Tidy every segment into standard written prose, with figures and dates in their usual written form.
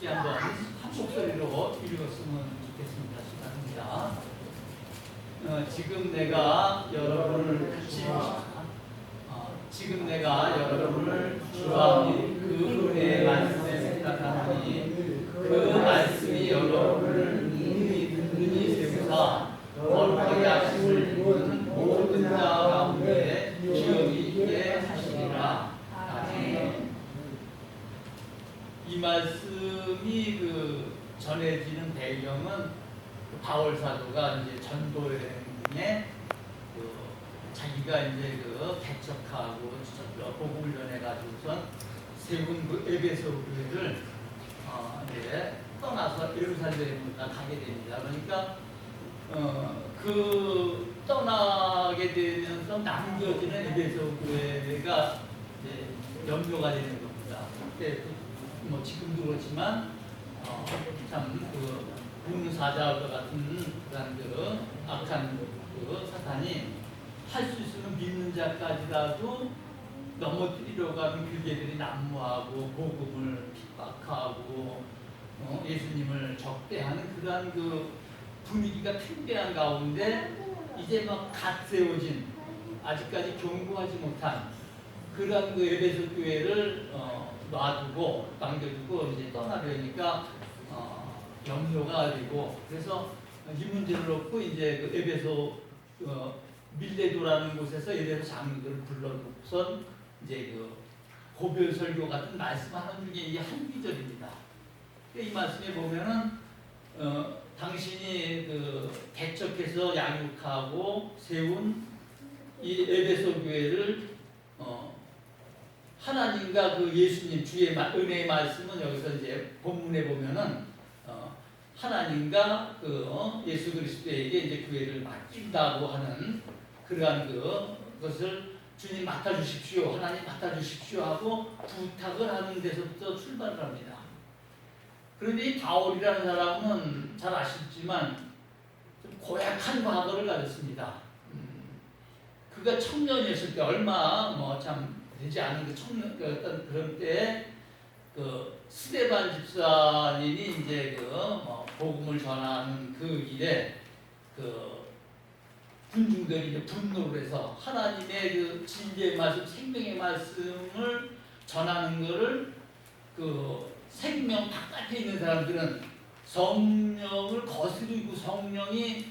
우리 한번 한 목소리로 읽었으면 좋겠습니다. 시작합니다. 지금 내가 여러분을 지금 내가 여러분을 주와 그 은혜의 말씀에 생각하니 그 말씀이 여러분을 능히 세우사 거룩하게 하심을 입은 모든 자 가운데 기억이 있게 하시리라. 아멘. 이 말씀이 전해지는 배경은 바울 사도가 이제 전도 여행에 자기가 이제 개척하고 복음을 전해가지고선 세운 에베소 교회를 이제 떠나서 예루살렘으로 가게 됩니다. 그러니까 그 떠나게 되면서 남겨지는 에베소 교회가 이제 연료가 되는 겁니다. 그때 뭐 지금도 그렇지만 참 군사자와 같은 그런 악한 사탄이 할 수 있으면 믿는 자까지라도 넘어뜨리려고 하는 교회들이 난무하고 복음을 핍박하고 예수님을 적대하는 그러한 분위기가 팽배한 가운데 이제 막 갓 세워진 아직까지 견고하지 못한 그러한 에베소 교회를 놔두고 남겨두고 이제 떠나려니까 염려가 되고, 그래서 이 문제를 놓고 이제 에베소 밀레도라는 곳에서 에베소 장로들을 불러놓고선 이제 고별 설교 같은 말씀하는 중에 이게 한 구절입니다. 이 말씀에 보면은 당신이 개척해서 양육하고 세운 이 에베소 교회를 하나님과 예수님 주의 은혜의 말씀은 여기서 이제 본문에 보면은 하나님과 예수 그리스도에게 이제 교회를 맡긴다고 하는 그러한 것을 주님 맡아주십시오, 하나님 맡아주십시오 하고 부탁을 하는 데서부터 출발을 합니다. 그런데 이 바울이라는 사람은 잘 아시지만 좀 고약한 과거를 가졌습니다. 그가 청년이었을 때 얼마 참 되지 않은 어떤 그런 때에 스데반 집사님이 이제 복음을 전하는 그 일에 군중들이 이제 분노를 해서 하나님의 진리의 말씀, 생명의 말씀을 전하는 것을 생명 바깥에 있는 사람들은 성령을 거스르고 성령이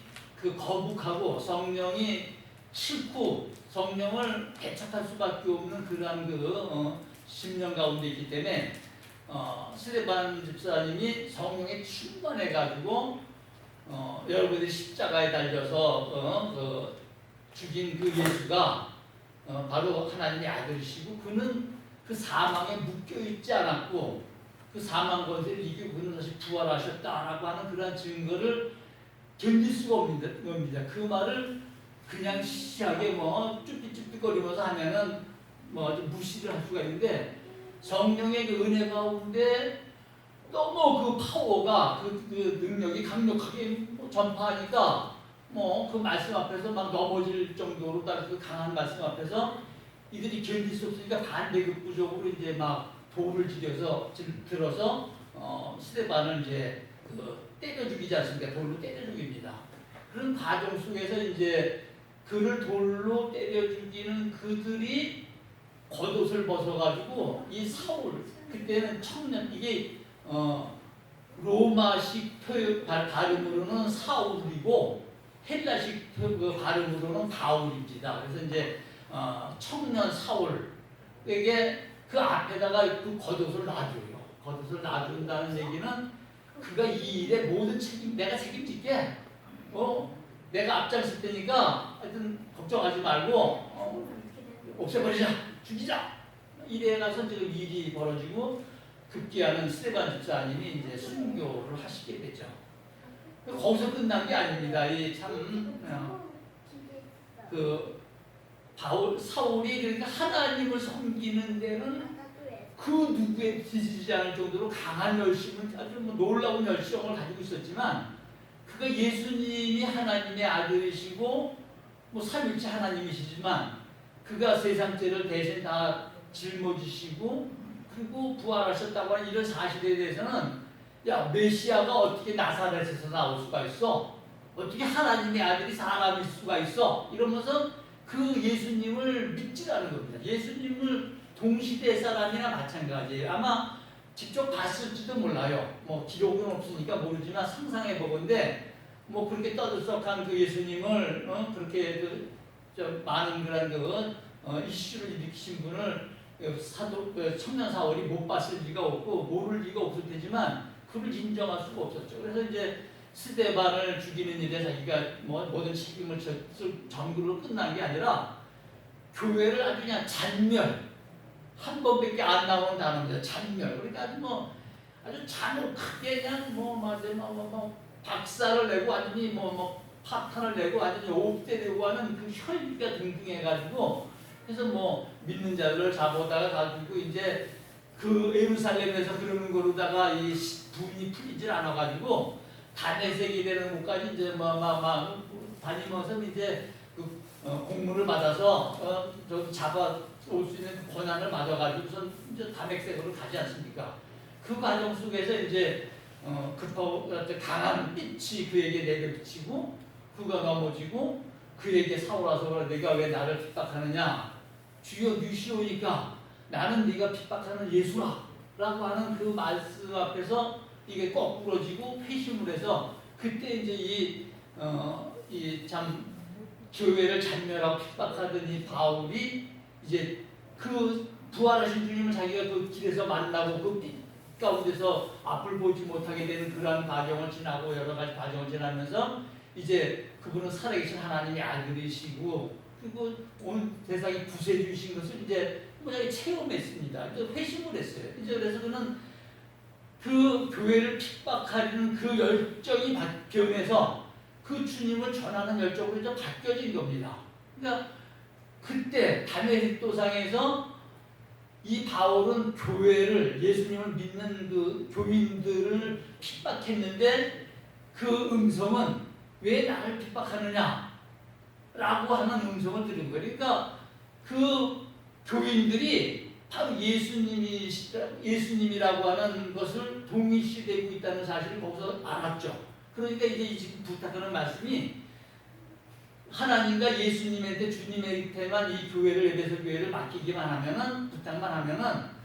거북하고 성령이 싫고 성령을 배척할 수밖에 없는 그러한 심령 가운데 있기 때문에 스데반 집사님이 성령에 충만해가지고 여러분들이 십자가에 달려서 죽인 예수가 바로 하나님의 아들이시고 그는 그 사망에 묶여있지 않았고 그 사망 권세를 이기고 그는 다시 부활하셨다라고 하는 그러한 증거를 견딜 수가 없는 겁니다. 그 말을 그냥 시시하게 쭈삣쭈삣거리면서 하면은 좀 무시를 할 수가 있는데 성령의 은혜 가운데 너무 파워가 능력이 강력하게 전파하니까 그 말씀 앞에서 막 넘어질 정도로 따라서 강한 말씀 앞에서 이들이 견딜 수 없으니까 반대급부적으로 이제 막 돌을 들어서 스데반을 이제 때려 죽이지 않습니까? 돌로 때려 죽입니다. 그런 과정 속에서 이제 그를 돌로 때려 죽이는 그들이 겉옷을 벗어가지고 이 사울, 그때는 청년, 이게 로마식 발음으로는 사울이고 헬라식 발음으로는 바울입니다. 그래서 이제 청년 사울에게 그 앞에다가 겉옷을 놔줘요. 겉옷을 놔준다는 얘기는 그가 이 일에 모든 내가 책임질게. 내가 앞장설 테니까 하여튼 걱정하지 말고 없애버리자, 죽이자. 이래 가서 지금 일이 벌어지고 급기야는 스데반 집사님이 이제 순교를 하시게 되죠. 거기서 끝난 게 아닙니다. 사울이 그러니까 하나님을 섬기는 데는 그 누구에 뒤지지 않을 정도로 강한 열심을, 아주 놀라운 열정을 가지고 있었지만 그가 예수님이 하나님의 아들이시고 삼위일체 하나님이시지만 그가 세상 죄를 대신 다 짊어지시고 그리고 부활하셨다고 하는 이런 사실에 대해서는 야, 메시아가 어떻게 나사렛에서 나올 수가 있어? 어떻게 하나님의 아들이 사람일 수가 있어? 이러면서 그 예수님을 믿지라는 겁니다. 예수님을 동시대 사람이나 마찬가지예요. 아마 직접 봤을지도 몰라요. 뭐 기록은 없으니까 모르지만 상상해 보건데 뭐 그렇게 떠들썩한 그 예수님을 그렇게 많은 그런 이슈를 일으키신 분을 사도 청년 사월이 못 봤을 리가 없고 모를 리가 없을 테지만 그를 인정할 수가 없었죠. 그래서 이제 스데반을 죽이는 일에 자기가 뭐 모든 책임을 졌을 정도로 끝난 게 아니라 교회를 아주 그냥 잔멸, 한 번밖에 안 나오는 단어입니다. 잔멸. 그러니까 아주 잔혹하게 그냥 박살을 내고 완전히 파탄을 내고 완전히 옥대되고 하는 그 혈기가 등등해가지고 그래서 믿는 자들을 잡아다가 가지고 이제 그 예루살렘에서 그러는 거로다가 이 분이 풀리질 않아가지고 다메섹이 되는 곳까지 이제 다니면서 이제 그 공문을 받아서 저기 잡아 올 수 있는 권한을 받아가지고서 이제 다메섹으로 가지 않습니까? 그 과정 속에서 이제 급하고 강한 빛이 그에게 내려비치고 그가 넘어지고 그에게 사오라서 내가 왜 나를 핍박하느냐? 주여 유시오니까 나는 네가 핍박하는 예수라 라고 하는 그 말씀 앞에서 이게 거꾸러지고 회심을 해서 그때 이제 이 참 교회를 잔멸하고 핍박하던 이 바울이 이제 그 부활하신 주님을 자기가 그 길에서 만나고 그 빛 가운데서 앞을 보지 못하게 되는 그러한 과정을 지나고 여러 가지 과정을 지나면서 이제 그분은 살아계신 하나님의 아들이시고 그리고 온 세상에 구세주이신 것을 이제 체험했습니다. 이제 회심을 했어요. 이제 그래서 그는 그 교회를 핍박하는 그 열정이 변해서 그 주님을 전하는 열정으로 이제 바뀌어진 겁니다. 그러니까 그때 다메섹 도상에서 이 바울은 교회를 예수님을 믿는 그 교인들을 핍박했는데 그 음성은 왜 나를 핍박하느냐 라고 하는 음성을 들은 거예요. 그러니까 그 교인들이 바로 예수님이라고 하는 것을 동일시되고 있다는 사실을 거기서 알았죠. 그러니까 이제 지금 부탁하는 말씀이 하나님과 예수님한테 주님한테만 이 교회를 에베소 교회를 맡기기만 하면은 부탁만 하면은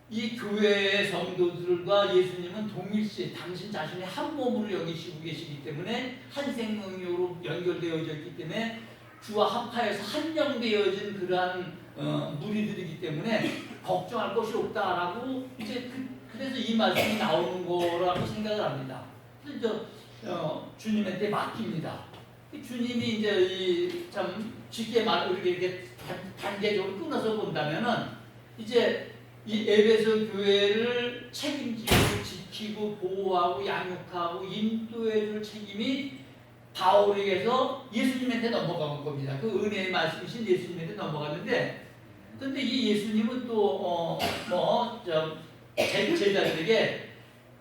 이 교회의 성도들과 예수님은 동일시 당신 자신이 한 몸으로 여기시고 계시기 때문에 한 생명으로 연결되어져 있기 때문에 주와 합하여서 한영되어진 그러한 무리들이기 때문에 걱정할 것이 없다라고 이제 그래서 이 말씀이 나오는 거라고 생각을 합니다. 그래서 주님한테 맡깁니다. 주님이 이제 참 쉽게 말로 이렇게 단계적으로 끊어서 본다면은 이제 이 에베소 교회를 책임지고 지키고 보호하고 양육하고 인도해줄 책임이 바울에게서 예수님한테 넘어간 겁니다. 그 은혜의 말씀이신 예수님한테 넘어갔는데, 근데 이 예수님은 또 제자들에게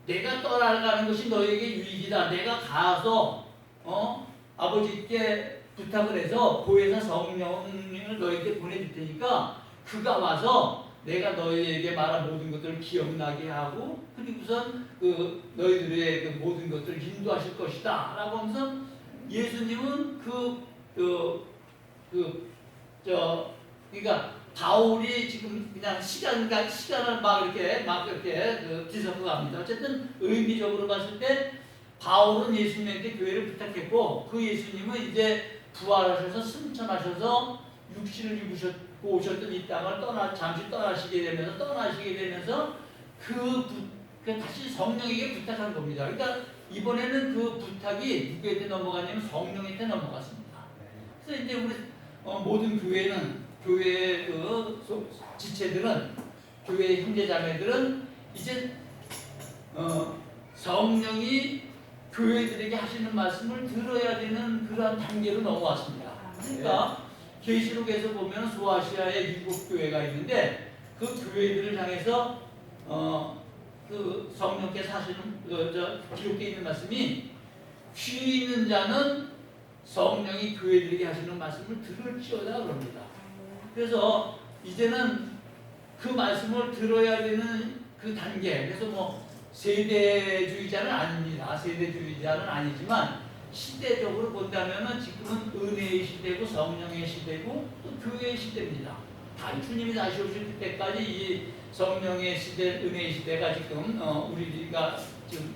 내가 떠나가는 것이 너에게 유익이다. 내가 가서 아버지께 부탁을 해서 보혜사 성령을 너에게 보내줄 테니까 그가 와서 내가 너희에게 말한 모든 것들을 기억나게 하고 그리고선 그 너희들의 그 모든 것들을 인도하실 것이다 라고 하면서 예수님은 그러니까 바울이 지금 그냥 시간을 막 이렇게 뒤섞어 갑니다. 어쨌든 의미적으로 봤을 때 바울은 예수님한테 교회를 부탁했고 그 예수님은 이제 부활하셔서 승천하셔서 육신을 입으셨고 오셨던 이 땅을 잠시 떠나시게 되면서 다시 성령에게 부탁한 겁니다. 그러니까 이번에는 그 부탁이 누구한테 넘어갔냐면 성령한테 넘어갔습니다. 그래서 이제 우리 모든 교회의 그 지체들은 교회의 형제자매들은 이제 성령이 교회들에게 하시는 말씀을 들어야 되는 그러한 단계로 넘어왔습니다. 그러니까 계시록에서 보면 소아시아에 7교회가 있는데 그 교회들을 향해서 그 성령께서 하시는 기록되어 있는 말씀이 귀 있는 자는 성령이 교회들에게 하시는 말씀을 들을지어다 그럽니다. 그래서 이제는 그 말씀을 들어야 되는 그 단계, 그래서 세대주의자는 아닙니다. 세대주의자는 아니지만 시대적으로 본다면은 지금은 은혜의 시대고 성령의 시대고 또 교회의 시대입니다. 다 주님이 다시 오실 때까지 이 성령의 시대, 은혜의 시대가 지금 우리가 지금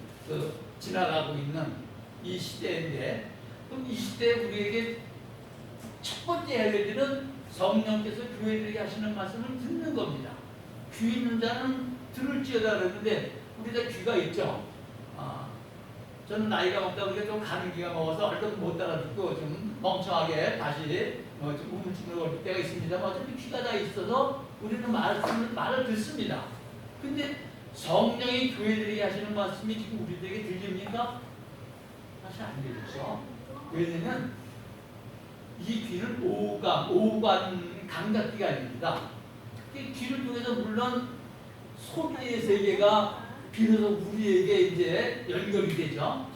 지나가고 있는 이 시대인데, 그럼 이 시대에 우리에게 첫 번째 해야 될 일은 성령께서 교회들에게 하시는 말씀을 듣는 겁니다. 귀 있는 자는 들을지어다 그랬는데 우리 다 귀가 있죠. 저는 나이가 먹다 보니까 좀 가는기가 먹어서 얼른 못 알아듣고 좀 멍청하게 다시 좀 우물쭈물 거릴 때가 있습니다만 어차피 귀가 다 있어서 우리는 말을 듣습니다. 근데 성령이 교회들에게 하시는 말씀이 지금 우리들에게 들립니까? 사실 안 들리죠. 왜냐면 이 귀는 오관 감각기가 아닙니다. 귀를 통해서 물론 소리의 세계가 비로소 우리에게 이제 연결이 되죠.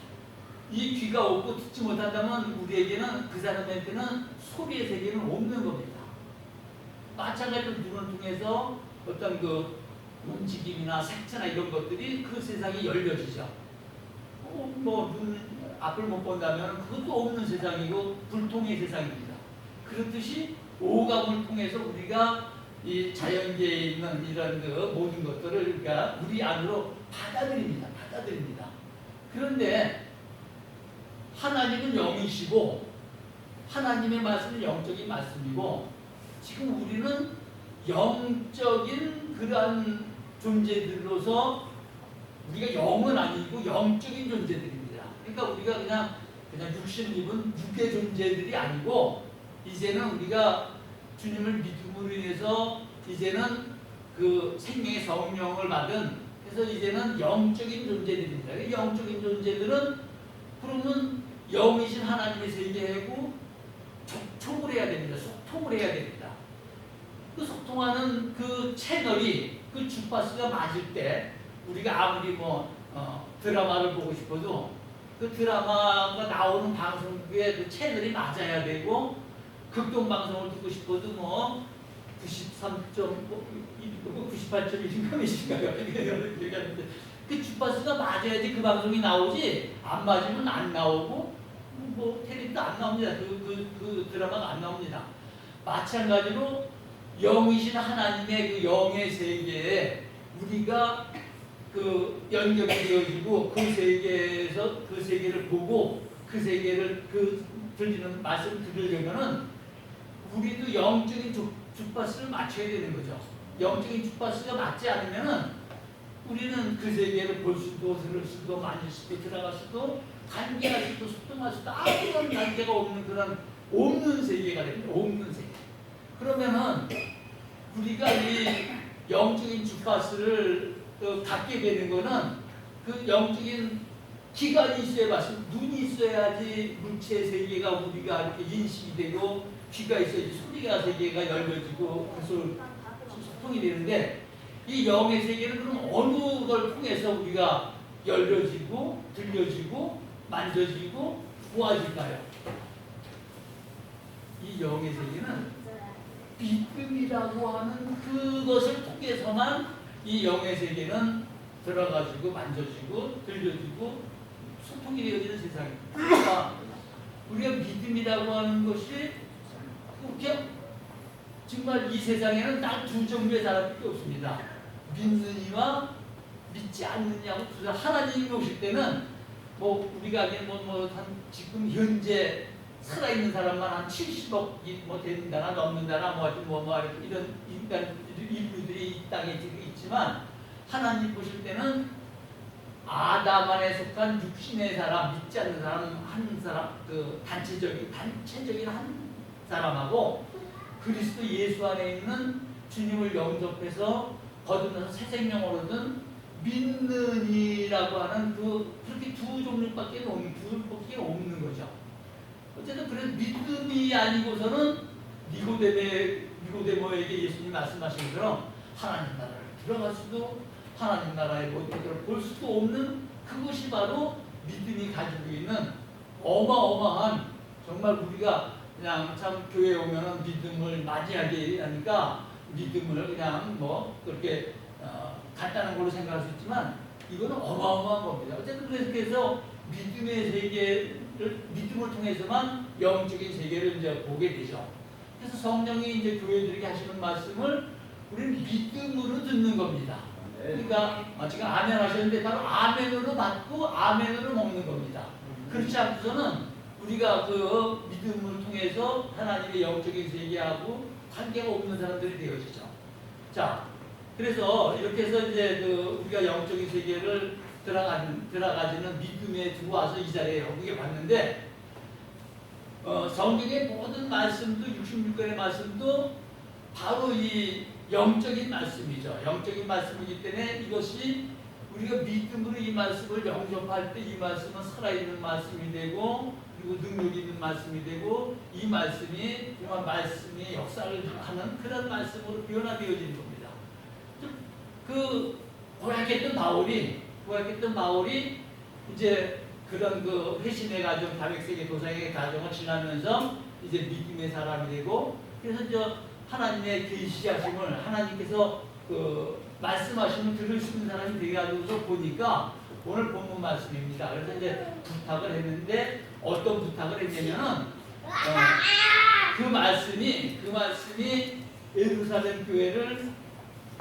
이 귀가 없고 듣지 못한다면 우리에게는, 그 사람한테는 소리의 세계는 없는 겁니다. 마찬가지로 눈을 통해서 어떤 그 움직임이나 색채나 이런 것들이 그 세상이 열려지죠. 눈 앞을 못 본다면 그것도 없는 세상이고 불통의 세상입니다. 그렇듯이 오감을 통해서 우리가 이 자연계에 있는 이런 그 모든 것들을 우리가 우리 안으로 받아들입니다. 그런데 하나님은 영이시고 하나님의 말씀은 영적인 말씀이고, 지금 우리는 영적인 그러한 존재들로서 우리가 영은 아니고 영적인 존재들입니다. 그러니까 우리가 그냥 육신 입은 육의 존재들이 아니고, 이제는 우리가 주님을 믿음으로 인해서 이제는 그 생명의 성령을 받은, 그래서 이제는 영적인 존재들입니다. 영적인 존재들은 그러면 영이신 하나님의 세계하고 접촉을 해야 됩니다. 소통을 해야 됩니다. 그 소통하는 그 채널이, 그 주파수가 맞을 때 우리가 아무리 드라마를 보고 싶어도 그 드라마가 나오는 방송국의 그 채널이 맞아야 되고, 극동 방송을 듣고 싶어도 98.1인가 몇인가요? 얘기하는데 그 주파수가 맞아야지 그 방송이 나오지, 안 맞으면 안 나오고 텔레비도 안 나옵니다. 그 드라마가 안 나옵니다. 마찬가지로 영이신 하나님의 그 영의 세계에 우리가 그 연결이 되어지고, 그 세계에서 그 세계를 보고 그 세계를 들리는 말씀을 들으려면은 우리도 영적인 주파수를 맞춰야 되는 거죠. 영적인 주파수가 맞지 않으면은 우리는 그 세계를 볼 수도, 들을 수도, 만질 수도, 들어갈 수도, 관계할 수도, 소통할 수도 아무런 관계가 없는 그런 없는 세계가 됩니다. 없는 세계. 그러면은 우리가 이 영적인 주파수를 갖게 되는 거는 그 영적인 기관이 있어야 맞습니다. 눈이 있어야지 물체 세계가 우리가 이렇게 인식이 되고, 귀가 있어야지 소리가 세계가 열려지고 그래서 소통이 되는데, 이 영의 세계는 그럼 어느 걸 통해서 우리가 열려지고 들려지고 만져지고 모아질까요? 이 영의 세계는 믿음이라고 하는 그것을 통해서만 이 영의 세계는 들어가지고 만져지고 들려지고 소통이 되어지는 세상입니다. 그러니까 우리가 믿음이라고 하는 것이 그렇게 정말 이 세상에는 딱 두 종류의 사람밖에 없습니다. 믿느니와 믿지 않느냐고 두 사람. 하나님이 오실 때는 우리가 한 지금 현재 살아있는 사람만 한 70억이 된다나 넘는다나 이런 인간 인류들이 이 땅에 지금 있지만, 하나님 보실 때는 아담 안에 속한 육신의 사람, 믿지 않는 사람 한 사람, 그 단체적인 한 사람하고 그리스도 예수 안에 있는 주님을 영접해서 거듭나서 새 생명을 얻은 믿는이라고 하는 그렇게 두 종류밖에 없는 거죠. 어쨌든 그래서 믿음이 아니고서는 니고데모에게 예수님이 말씀하신 것처럼 하나님 나라를 들어갈 수도, 하나님 나라의 모든 것들을 볼 수도 없는, 그것이 바로 믿음이 가지고 있는 어마어마한, 정말 우리가 그냥 참 교회에 오면은 믿음을 맞이하게 하니까 믿음을 그냥 그렇게 간단한 걸로 생각할 수 있지만, 이거는 어마어마한 겁니다. 어쨌든 그래서 믿음의 세계를 믿음을 통해서만 영적인 세계를 이제 보게 되죠. 그래서 성령이 이제 교회들에게 하시는 말씀을 우리는 믿음으로 듣는 겁니다. 그러니까 지금 아멘 하셨는데 바로 아멘으로 받고 아멘으로 먹는 겁니다. 그렇지 않고서는 우리가 그 믿음을 통해서 하나님의 영적인 세계하고 관계가 없는 사람들이 되어지죠. 자, 그래서 이렇게 해서 이제 그 우리가 영적인 세계를 들어가지는 믿음에 들어와서 이 자리에 여기에 봤는데, 성경의 모든 말씀도 66권의 말씀도 바로 이 영적인 말씀이죠. 영적인 말씀이기 때문에 이것이 우리가 믿음으로 이 말씀을 영접할 때 이 말씀은 살아있는 말씀이 되고 그리고 능력 있는 말씀이 되고 이 말씀이 정말 말씀이 역사를 하는 그런 말씀으로 변화되어지는 겁니다. 그 고약했던 바울이 이제 그런 그 회심의 가정, 다백세계 도상의 가정을 지나면서 이제 믿음의 사람이 되고, 그래서 저 하나님의 계시하심을 하나님께서 그 말씀하시면 들을 수 있는 사람이 되어가지고서 보니까 오늘 본문 말씀입니다. 그래서 이제 부탁을 했는데 어떤 부탁을 했냐면은 그 말씀이 예루살렘 교회를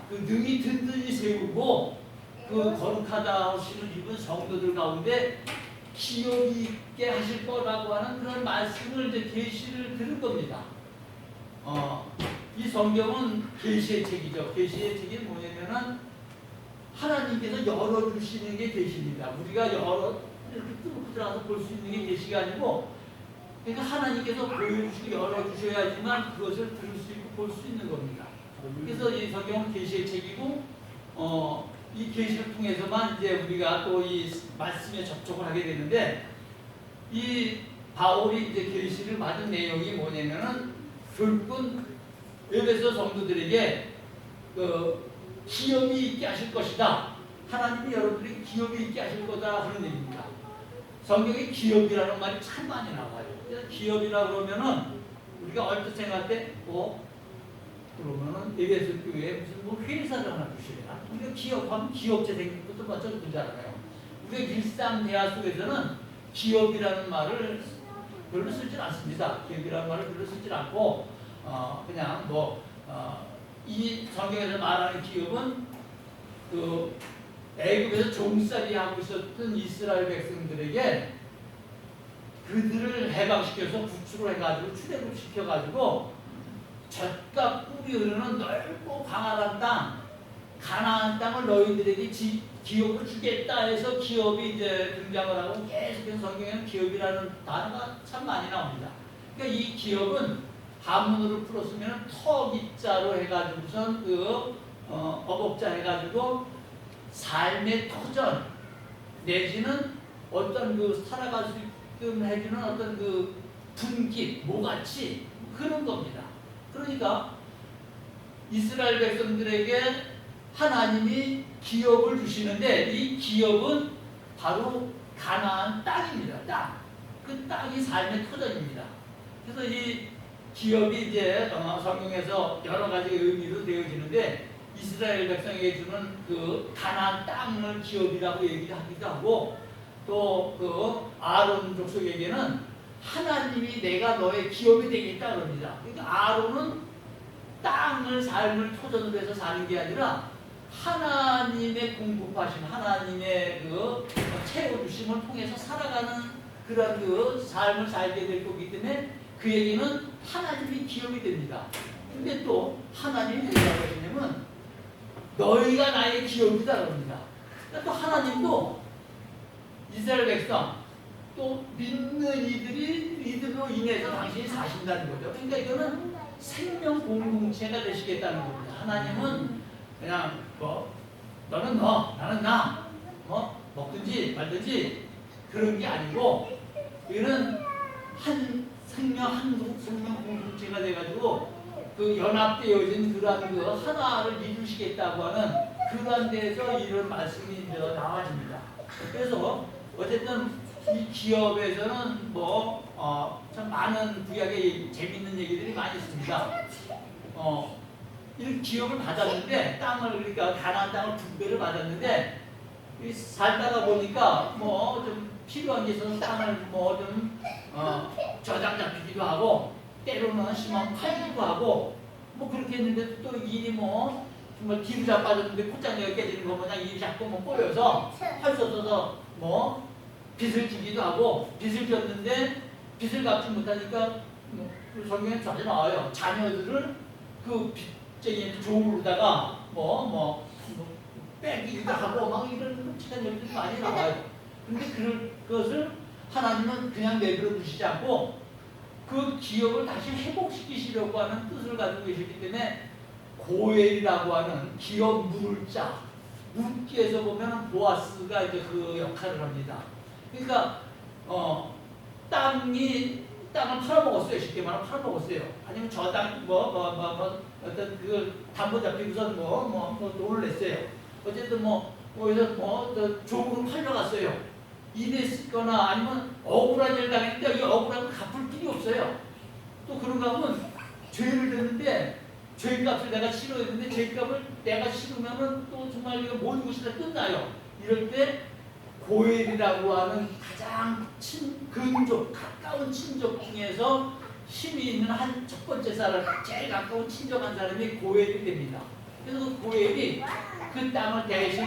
그 능히 든든히 세우고 그 거룩하다 하시는 입은 성도들 가운데 기억이 있게 하실 거라고 하는 그런 말씀을 이제 계시를 들은 겁니다. 이 성경은 계시의 책이죠. 계시의 책이 뭐냐면은 하나님께서 열어주시는 게 계시입니다. 우리가 이렇게 뚫고 들어가서 볼 수 있는 게 계시가 아니고, 그러니까 하나님께서 보여주시고 열어주셔야지만 그것을 들을 수 있고 볼 수 있는 겁니다. 그래서 이 성경은 계시의 책이고, 이 계시를 통해서만 이제 우리가 또 이 말씀에 접촉을 하게 되는데, 이 바울이 이제 계시를 받은 내용이 뭐냐면은 결국은 에베소 성도들에게 그 기업이 있게 하실 것이다. 하나님이 여러분들에게 기업이 있게 하실 거다 하는 얘기입니다. 성경에 기업이라는 말이 참 많이 나와요. 기업이라 그러면은 우리가 얼핏 생각할 때 그러면은 에베소 교회에 무슨 뭐 회사를 하나 두시려나? 우리가 기업하면 기업체 생긴 것도 먼저 보잖아요. 우리가 일상 대화 속에서는 기업이라는 말을 별로 쓰질 않습니다. 기업이라는 말을 별로 쓰질 않고 그냥 이 성경에서 말하는 기업은 그 애굽에서 종살이 하고 있었던 이스라엘 백성들에게 그들을 해방시켜서 구출을 해가지고 출애굽 시켜가지고 젖과 꿀이 흐르는 넓고 광활한 땅, 가나안 땅을 너희들에게 기업을 주겠다 해서 기업이 이제 등장을 하고 계속해서 성경에는 기업이라는 단어가 참 많이 나옵니다. 그러니까 이 기업은 한문으로 풀었으면 터기자로 해가지고선 어법자 해가지고 삶의 터전 내지는 어떤 그 살아갈 수 있게끔 해주는 어떤 그 분깃, 모가치 그런 겁니다. 그러니까 이스라엘 백성들에게 하나님이 기업을 주시는데 이 기업은 바로 가나안 땅입니다. 땅. 그 땅이 삶의 터전입니다. 그래서 이 기업이 이제 성경에서 여러 가지 의미로 되어지는데 이스라엘 백성에게 주는 그 가나안 땅을 기업이라고 얘기하기도 하고, 또 그 아론 족속에게는 하나님이 내가 너의 기업이 되겠다 그럽니다. 그러니까 아론은 땅을 삶을 토전으로 해서 사는 게 아니라 하나님의 공급하심, 하나님의 그 채워주심을 통해서 살아가는 그런 그 삶을 살게 될 거기 때문에 그에게는 하나님이 기업이 됩니다. 근데 또 하나님이 뭐라고 하시냐면 너희가 나의 기업이다 그럽니다. 그러니까 또 하나님도 이스라엘 백성 또 믿는 이들로 인해서 당신이 사신다는 거죠. 그러니까 이거는 생명 공동체가 되시겠다는 겁니다. 하나님은 그냥 너는 나는 나 먹든지 말든지 그런 게 아니고 이거는 한 생명 공동체가 돼가지고 그 연합되어진 그러한 그 하나를 이루시겠다고 하는 그러한 데서 이런 말씀이 나와집니다. 그래서 어쨌든 이 기업에서는 참 많은 구약의 재밌는 얘기들이 많이 있습니다. 이 기업을 받았는데 그러니까 가나안 땅을 2배를 받았는데 살다가 보니까 뭐 좀 필요한 게 있어서 땅을 뭐 좀 저장 잡히기도 하고 때로는 심하면 팔기도 하고 뭐 그렇게 했는데 또 일이 뭐 정말 뒤로 자빠졌는데 콧장내가 깨지는 거 모양 일이 자꾸 뭐 꼬여서 할 수 없어서 뭐 빚을 지기도 하고 빚을 졌는데 빚을 갚지 못하니까 뭐 성경에 자주 나와요. 자녀들을 그 빚쟁이 종으로다가 뭐 빼기도 하고 막 이런 시간들이 많이 나와요. 근데 그것을 하나님은 그냥 내버려 두시지 않고 그 기업을 다시 회복시키시려고 하는 뜻을 가지고 계시기 때문에 고엘이라고 하는 기업 물자, 물기에서 보면 보아스가 이제 그 역할을 합니다. 그러니까 땅을 팔아먹었어요. 쉽게 말하면 팔아먹었어요. 아니면 저당 어떤 그 담보 잡히고선 돈을 냈어요. 어쨌든 거기서 종으로 팔려갔어요. 이랬거나 아니면 억울한 일 당했는데 이 억울한 걸 갚을 필요 없어요. 또 그런가 하면 죄를 졌는데 죄값을 내가 치러야 되는데 죄값을 내가 치르면은 또 정말 이거 모든 것이 다 끝나요. 이럴 때 고엘이라고 하는 가장 근족, 가까운 친족 중에서 힘이 있는 한 첫 번째 사람, 제일 가까운 친족한 사람이 고엘이 됩니다. 그래서 그 고엘이 그 땅을 대신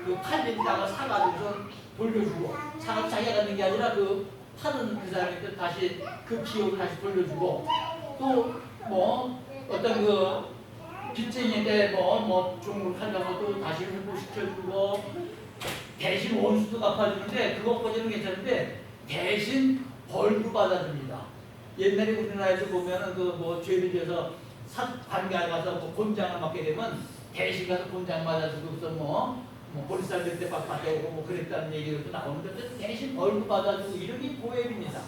그 팔린 땅을 사가지고서 돌려주고, 자기가 갖는 게 아니라 그 파는 그 사람한테 다시 그 기업을 다시 돌려주고, 또 어떤 그 빚쟁이한테 종을 팔려고 또 다시 회복시켜주고, 대신 원수도 갚아주는데 그것까지는 괜찮은데 대신 벌도 받아줍니다. 옛날에 우리나라에서 보면은 죄를 지어서 관가에 가서 곤장을 맞게 되면 대신 가서 곤장 맞아주고서 보리쌀 때 받아오고 그랬다는 얘기도 나오는데 대신 벌도 받아주고 이런 게 고엘입니다.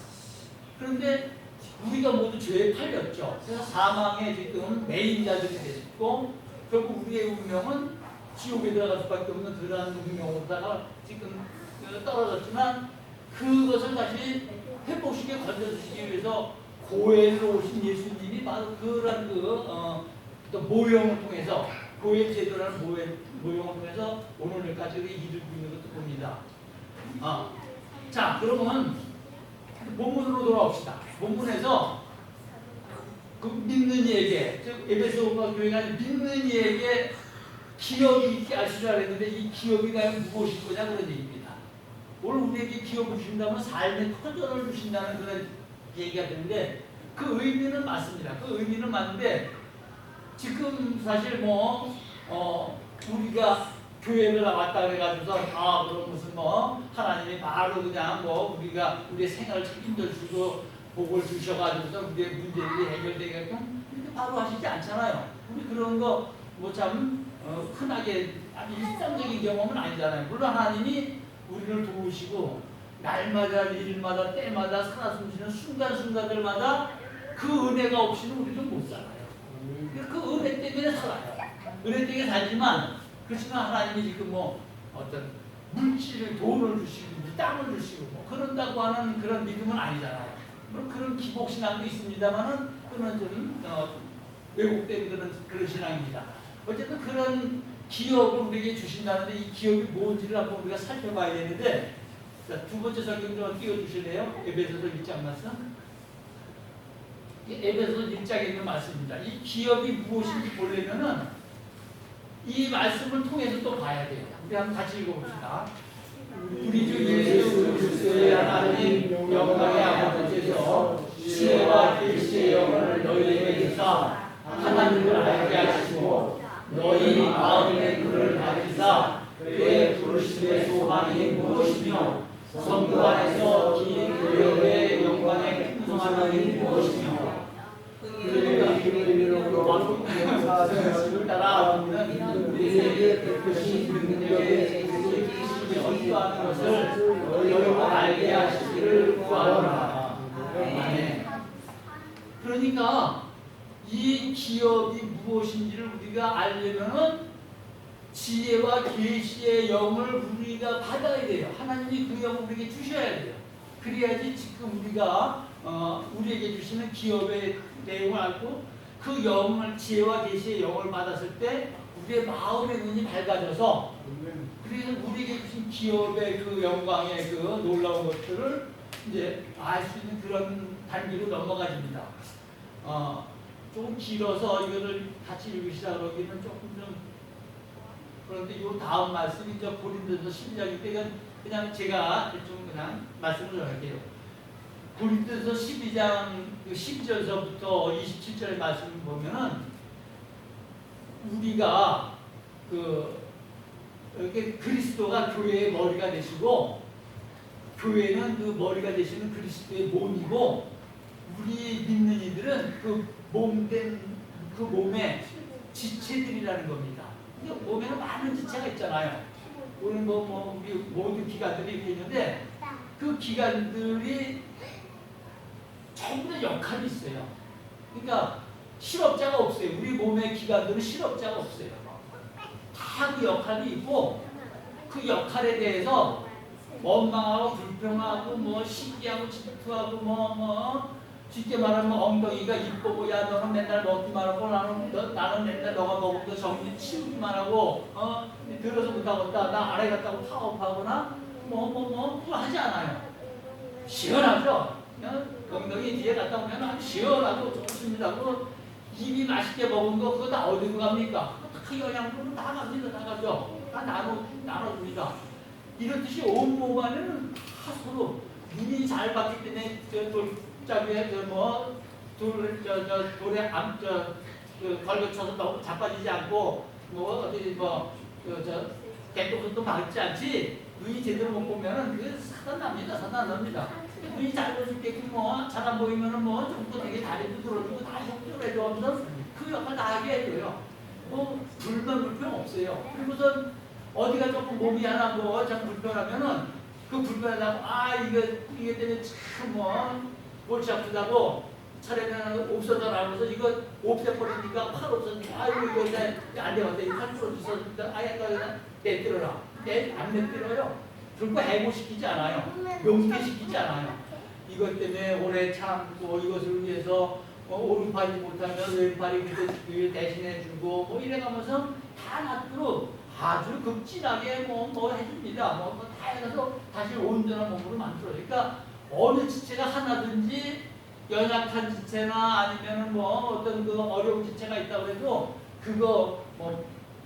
그런데 우리가 모두 죄에 팔렸죠. 그래서 사망의 지금 매인자들이 됐고 결국 우리의 운명은 지옥에 들어갈 수밖에 없는 그러한 운명으로다가 지금 떨어졌지만 그것을 다시 회복시켜 건져주시기 위해서 고엘로 오신 예수님이 바로 그러한 또 모형을 통해서 고엘 제도라는 모형을 통해서 오늘까지 이루고 있는 것도 봅니다. 자, 그러면 본문으로 돌아옵시다. 본문에서 그 믿는 이에게, 즉 에베소 교회가 믿는 이에게 기업이 있게 하시라 했는데 이 기업이 과연 무엇일 거냐 그런 얘기입니다. 오늘 우리에게 기업을 주신다면 삶의 터전을 주신다는 그런 얘기가 되는데 그 의미는 맞습니다. 그 의미는 맞는데 지금 사실 우리가 교회를 나왔다 그래가지고서 그럼 무슨 하나님이 바로 그냥 우리가 우리의 생활을 책임져 주시고 복을 주셔가지고서 우리의 문제들이 해결되게끔 이렇게 바로 하시지 않잖아요. 우리 그런 거 참 흔하게 아주 일상적인 경험은 아니잖아요. 물론 하나님이 우리를 도우시고 날마다 일마다 때마다 살아 숨쉬는 순간순간들마다 그 은혜가 없이는 우리는 못 살아요. 그 은혜 때문에 살아요. 은혜 때문에 살지만 그렇지만 하나님이 지금 어떤 물질을 돈을 주시고 땅을 주시고 그런다고 하는 그런 믿음은 아니잖아요. 물론 그런 기복신앙도 있습니다만은 그건 좀 왜곡된 그런 신앙입니다. 어쨌든 그런 기업을 우리에게 주신다는데 이 기업이 뭔지를 한번 우리가 살펴봐야 되는데 자, 두 번째 설교 좀 띄워주실래요? 에베소서 1장 말씀. 에베소서 1장에 있는 말씀입니다. 이 기업이 무엇인지 보려면은 이 말씀을 통해서 또 봐야 돼요. 우리 한번 같이 읽어봅시다. 우리 주 예수 그리스도의 하나님 영광의 아버지께서 지혜와 계시의 영을 너희에게 주사 하나님을 알게 하시고 너희 마음의 그를 밝히사 그의 부르심의 소망이 무엇이며 성부 안에서 긴 교회의 영광의 풍성함이 무엇이며 그의 이름으로 영사를 따라 우리에게 베푸신 능력의 계시의 어떠한 것을 너희가 알게 하시기를 구하노라. 아멘. 그러니까 이 기업이 무엇인지를 우리가 알려면은 지혜와 계시의 영을 우리가 받아야 돼요. 하나님이 그 영을 우리에게 주셔야 돼요. 그래야지 지금 우리가 우리에게 주시는 기업의 내용을 알고 그 영을 지혜와 계시의 영을 받았을 때 우리의 마음의 눈이 밝아져서 그래서 우리에게 주신 기업의 그 영광의 그 놀라운 것들을 이제 알 수 있는 그런 단계로 넘어가집니다. 조금 길어서 이거를 같이 읽으시라 그러기는 조금 좀 그런데 이 다음 말씀이 저 고린도서 12장인데 그냥 제가 좀 그냥 말씀을 할게요. 고린도서 12장 12절서부터 27절의 말씀을 보면은 우리가 이렇게 그리스도가 교회의 머리가 되시고 교회는 그 머리가 되시는 그리스도의 몸이고 우리 믿는 이들은 그 몸된 그 몸의 지체들이라는 겁니다. 몸에는 많은 지체가 있잖아요. 우리 우리 모든 기관들이 이렇게 있는데 그 기관들이 전부 다 역할이 있어요. 그러니까 실업자가 없어요. 우리 몸의 기관들은 실업자가 없어요. 다 그 역할이 있고 그 역할에 대해서 원망하고 불평하고 뭐 시기하고 질투하고 쉽게 말하면 엉덩이가 이쁘고 야 너는 맨날 먹기만 하고 나는 맨날 너가 먹은 거 정리 치우기만 하고 들어서 못하겠다 나 아래 갔다고 파업하거나 그거 하지 않아요. 시원하죠. 엉덩이 뒤에 갔다 오면 아주 시원하고 좋습니다. 입이 맛있게 먹은 거 그거 다 어디로 갑니까? 그 영양분은 다 갑니다. 다 가죠. 다 나눠줍니다. 이렇듯이 온몸 안에는 다 서로 눈이 잘 봤기 때문에 돌잡이에 돌에 걸거쳐서 너무 자빠지지 않고 개똥도 막지 않지. 눈이 제대로 못 보면은 그 사단납니다. 눈이 잘 보이게끔 잘 안 보이면은 좀 더 되게 다리도 들어주고 다 협조를 해줘 하면서 그 역할 다 하게 해줘요. 불평 없어요. 그리고서 어디가 조금 몸이 하나 참 불편하면은 그 불편하다고 이게 때문에 참 골치 아프다고 차례는 없어져라 하면서 이거 없애버리니까 팔 없어지니까 이거 안 되겠다 이거 팔 부러졌으니까 이거 내뜨려라. 안 내뜨려요. 결국 해고시키지 않아요. 용퇴시키지 않아요. 이것 때문에 오래 참고 이것을 위해서 오른팔이 못하면 왼팔이 대신해주고 이래가면서 다 놔두고 아주 극진하게 해줍니다. 다 해서 다시 온전한 몸으로 만들어요. 그러니까 어느 지체가 하나든지 연약한 지체나 아니면은 어떤 그 어려운 지체가 있다고 해도 그거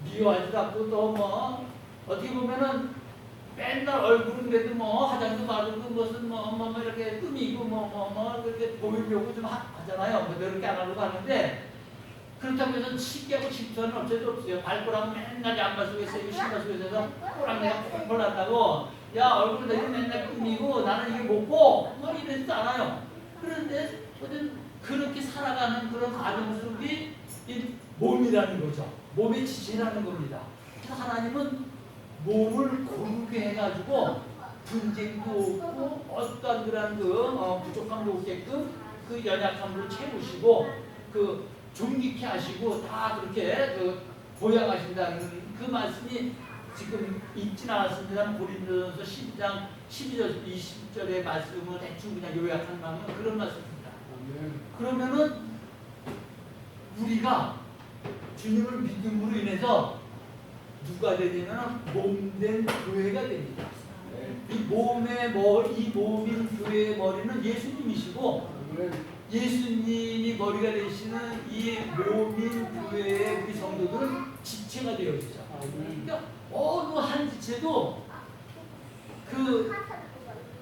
미워하지도 않고 또 어떻게 보면은 맨날 얼굴은 그래도 화장도 바르고 무슨 이렇게 꾸미고 이렇게 보이려고 좀 하잖아요. 그렇게 안 하려고 하는데 그렇다고 해서 시기하고 질투는 어쩔 수 없어요. 발꼬락은 맨날 양말 속에서 신발 속에서 꼬락 내가 꼴꼴 났다고 야 얼굴 내가 맨날 꾸미고 나는 이게 못고 이러지도 않아요. 그런데 어쨌든 그렇게 살아가는 그런 가정 속이 이 몸이라는 거죠. 몸의 지체라는 겁니다. 그래서 하나님은 몸을 고르게 해가지고 분쟁도 없고 어떤 그런 부족함도 없게끔 그 연약함을 채우시고 그 존귀케 하시고 다 그렇게 보양하신다는 그 말씀이 지금 읽진 않았습니다. 고린도전서 12장 12절 20절의 말씀을 대충 그냥 요약한 마음은 그런 말씀입니다. 그러면은 우리가 주님을 믿음으로 인해서 누가 되냐면 몸된 교회가 됩니다. 이 몸인 교회의 머리는 예수님이시고 예수님이 머리가 되시는 이 몸인 교회의 우리 성도들은 지체가 되어지죠. 그러니까 어느 한 지체도 그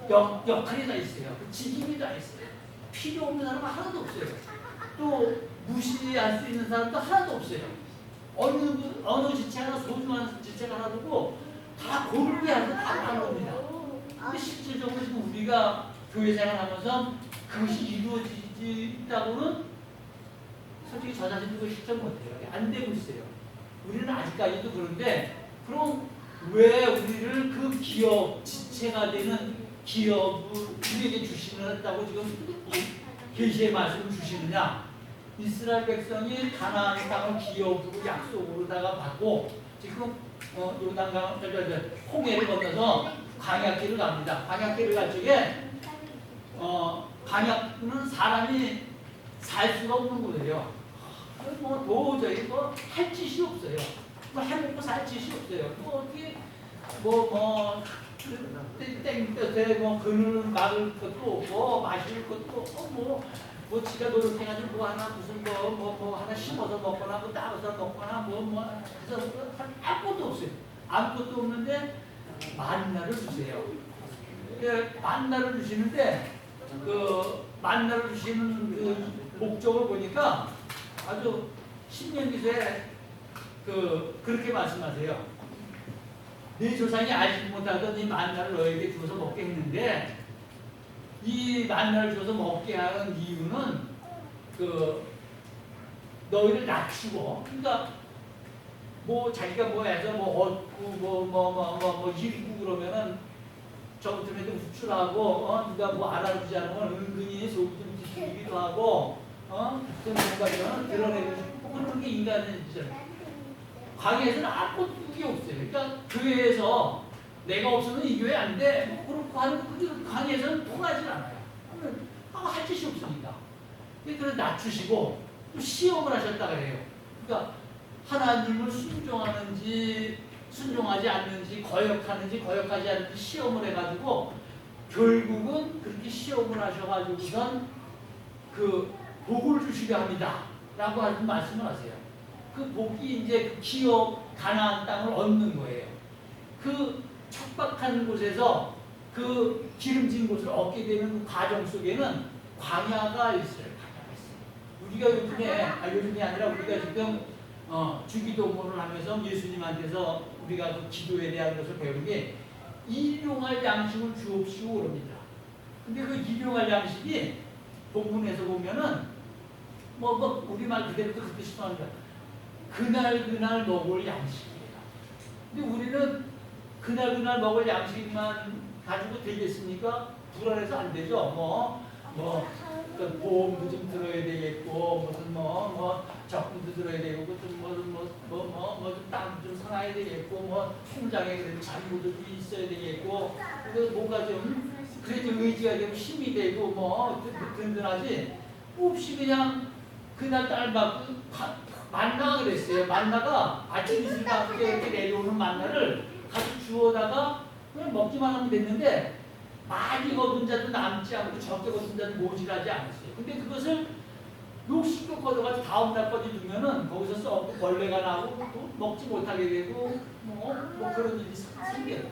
역할이 다 있어요. 그 직임이 다 있어요. 필요 없는 사람은 하나도 없어요. 또 무시할 수 있는 사람도 하나도 없어요. 어느 지체나 소중한 지체가 하나도 다 고르게 하면서 다 하는 겁니다. 근데 실질적으로 지금 우리가 교회 생활하면서 그것이 이루어지지 있다고는 솔직히 저 자신도 그걸 실천 못해요. 안 되고 있어요. 우리는 아직까지도 그런데 그럼 왜 우리를 그 기업, 지체가 되는 기업을 우리에게 주시는다고 지금 계시의 말씀을 주시느냐? 이스라엘 백성이 가나안 땅을 기업으로 약속으로다가 받고 지금 요단강 홍해를 건너서 광야길을 갑니다. 광야길을 갈 적에 광야는 사람이 살 수가 없는 거예요. 도저히 할 짓이 없어요. 뭐 해먹고 살 짓이 없어요. 뭐 어떻게 뭐 땡볕에 뭐 그늘 막을 것도 없고 마실 것도 없고 뭐 지가 노력해가지고 뭐 하나 무슨 뭐 하나 심어서 먹거나 뭐 따서 먹거나 뭐 해서 아무것도 없어요. 아무것도 없는데 만나를 주세요. 만나를 주시는데 그 만나를 주시는 그 목적을 보니까 아주 신명기서에 그렇게 말씀하세요. 네 조상이 알지 못하던 이 만나를 너에게 주어서 먹게 했는데 이 만나를 주어서 먹게 하는 이유는 그 너희를 낮추고 그러니까 뭐 자기가 뭐 해서 뭐 얻고 일고 그러면은 저부터는 좀 후출하고 누가 뭐 알아주지 않으면 은근히 속이 좀 뒤집기도 하고 좀 뭔가 이런 드러내고 싶고 그런 게 인간의 짓이잖아요. 광야에서는 아무것도 없어요. 그러니까 교회에서 내가 없으면 이 교회 안 돼. 뭐 그렇고 하는 그 광야에서는 통하지 않아요. 할 짓이 없으니까. 그래서 낮추시고 또 시험을 하셨다 그래요. 그러니까 하나님을 순종하는지 순종하지 않는지 거역하지 않는지 시험을 해가지고 결국은 그렇게 시험을 하셔가지고선 그 복을 주시려 합니다. 라고 하는 말씀을 하세요. 그 복이 이제 그 기업 가나안 땅을 얻는 거예요. 그 척박한 곳에서 그 기름진 곳을 얻게 되는 그 과정 속에는 광야가 있어요. 우리가 요즘이 아니라 우리가 지금 주기도문을 하면서 예수님한테서 우리가 그 기도에 대한 것을 배우는 게 일용할 양식을 주옵시고 그럽니다. 근데 그 일용할 양식이 본문에서 보면은 우리말 그대로 그 뜻이 나옵니다. 그날 먹을 양식이에요. 근데 우리는 그날 먹을 양식만 가지고 되겠습니까? 불안해서 안 되죠. 보험도 좀 들어야 되겠고, 무슨 적금도 들어야 되고, 좀 땅 좀 사놔야 되겠고, 통장에 그래도 잔고도 있어야 되겠고, 뭔가 좀 그래도 의지가 되고 힘이 되고 든든하지. 없이 그냥 그날 딸맞고 만나가 그랬어요. 만나가 아침 이슬 가운데 이렇게 내려오는 만나를 가서 주워다가 그냥 먹기만 하면 됐는데 많이 거둔 자도 남지 않고 적게 거둔 자도 모질하지 않았어요. 근데 그것을 욕심껏 걷어가지고 다음 날까지 두면은 거기서 썩고 벌레가 나고 또 먹지 못하게 되고 그런 일이 생겨요.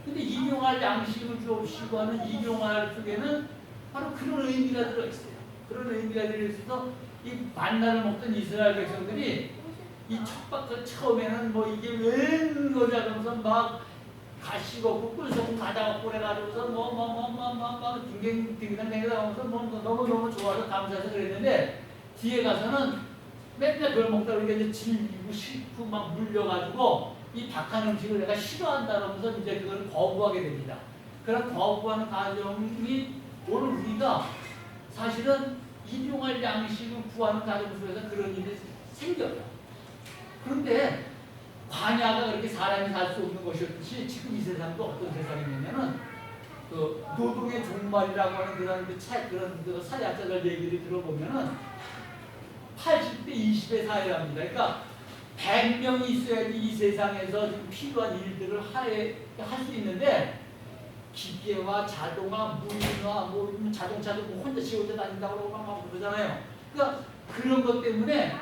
근데 일용할 양식을 주옵시고 하는 일용할 속에는 바로 그런 의미가 들어있어요. 그런 의미가 들어있어서 이 만나를 먹던 이스라엘 백성들이 이 척박한 처음에는 이게 웬 거지 하면서 막 가시고 꿀속 가다가 그래가지고서 딩딩당당하면서 너무 좋아서 감사해서 그랬는데 뒤에 가서는 맨날 그걸 먹다 보니까 이제 질리고 싫고 막 물려가지고 이 박한 음식을 내가 싫어한다 그러면서 이제 그걸 거부하게 됩니다. 그런 거부하는 과정이 오늘 우리가 사실은 일용할 양식을 구하는 과정 속에서 그런 일이 생겨요. 그런데 광야가 그렇게 사람이 살 수 없는 것이었듯이 지금 이 세상도 어떤 세상이냐면은 그 노동의 종말이라고 하는 그런 사회학자들 얘기를 들어보면은 80대 20의 사회랍니다. 그러니까 100명이 있어야지 이 세상에서 지금 필요한 일들을 할 수 있는데 기계와 자동화, 무인화, 자동차도 혼자 지 혼자 다닌다고 그러고 막 그러잖아요. 그러니까 그런 것 때문에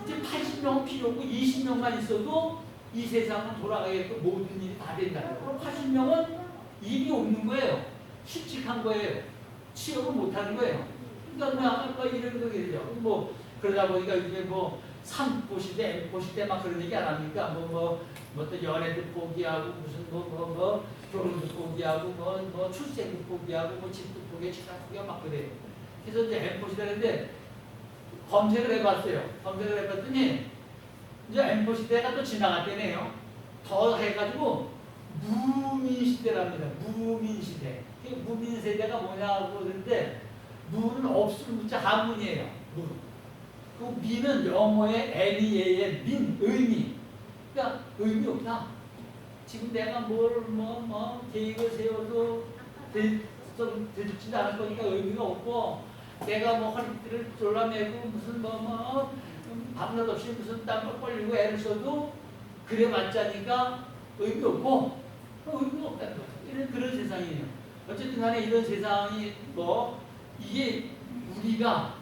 이제 80명은 필요 없고 20명만 있어도 이 세상은 돌아가게끔 모든 일이 다 된다고요. 그럼 80명은 일이 없는 거예요. 실직한 거예요. 취업을 못하는 거예요. 그러니까 아까 이런 거겠죠. 그러다 보니까 이제 3보 시대, M보 시대 막 그런 얘기 안 합니까? 또 연애도 포기하고 무슨 결혼도 포기하고 출생도 포기하고 집도 포기하고 막 그래요. 그래서 이제 M보 시대인데 검색을 해봤어요. 검색을 해봤더니 이제 M보 시대가 또 지나갔대네요. 더 해가지고 무민 시대랍니다. 무민 시대. 무민 세대가 뭐냐고 그러는데 무는 없을 문자 한문이에요. 무. 그 민은 영어의 NEA의 민, 의미. 그러니까 의미 없다. 지금 내가 계획을 세워도 되지도 않을 거니까 의미가 없고 내가 허리띠를 졸라매고 무슨 밤낮 없이 무슨 땀을 벌리고 애를 써도 그래봤자니까 의미 없고 의미 없다는 거죠. 이런 그런 세상이에요. 어쨌든 간에 이런 세상이 뭐 이게 우리가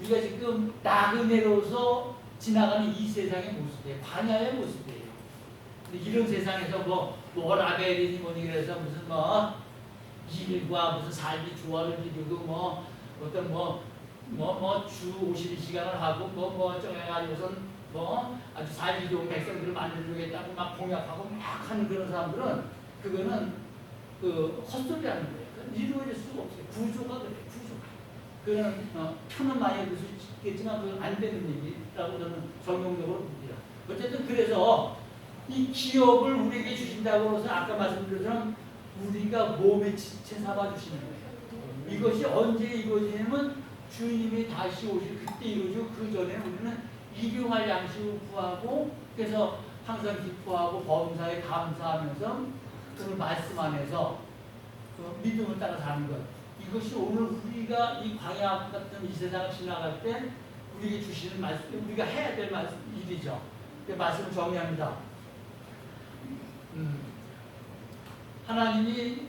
지금 나그네로서 지나가는 이 세상의 모습이에요. 광야의 모습이에요. 근데 이런 세상에서 뭐 라벨이니 뭐니 그래서 무슨 뭐 일과 무슨 삶이 조화를 이루고 뭐 어떤 주 52시간을 하고 뭐 정해가지고선 뭐 아주 삶이 좋은 백성들을 만들어주겠다고 막 공약하고 막 하는 그런 사람들은 그거는 그 헛소리라는 거예요. 그건 이루어질 수가 없어요. 구조가 그래요. 구조가. 그거는 표는 많이 얻을 수 있겠지만 그건 안 되는 얘기라고 저는 정용적으로 봅니다. 어쨌든 그래서 이 기업을 우리에게 주신다고 해서 아까 말씀드린 것처럼 우리가 몸의 지체 삼아 주시는 거예요. 이것이 언제 이루어지냐면 주님이 다시 오실 그때 이루어지고 그 전에 우리는 일용할 양식을 구하고 그래서 항상 기뻐하고 범사에 감사하면서 그 말씀 안에서 그 믿음을 따라 사는 것. 이것이 오늘 우리가 이 광야 같은 이 세상을 지나갈 때 우리에게 주시는 말씀, 우리가 해야 될 일이죠. 그 말씀을 정리합니다. 하나님이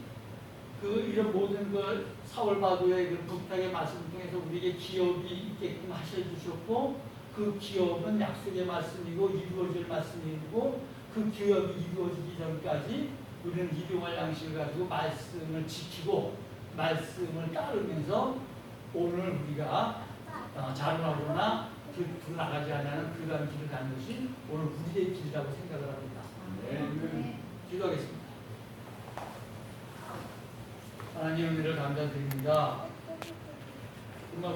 이런 모든 걸 사울바도의 그 부탁의 말씀을 통해서 우리에게 기업이 있게끔 하셔주셨고 그 기업은 약속의 말씀이고 이루어질 말씀이고 그 기업이 이루어지기 전까지 우리는 일용할 양식을 가지고 말씀을 지키고 말씀을 따르면서 오늘 우리가 자문하거나 그 나가지 않는 그러한 길을 가는 것이 오늘 우리의 길이라고 생각을 합니다. 네. 기도하겠습니다. 하나님 은혜를 감사드립니다. 정말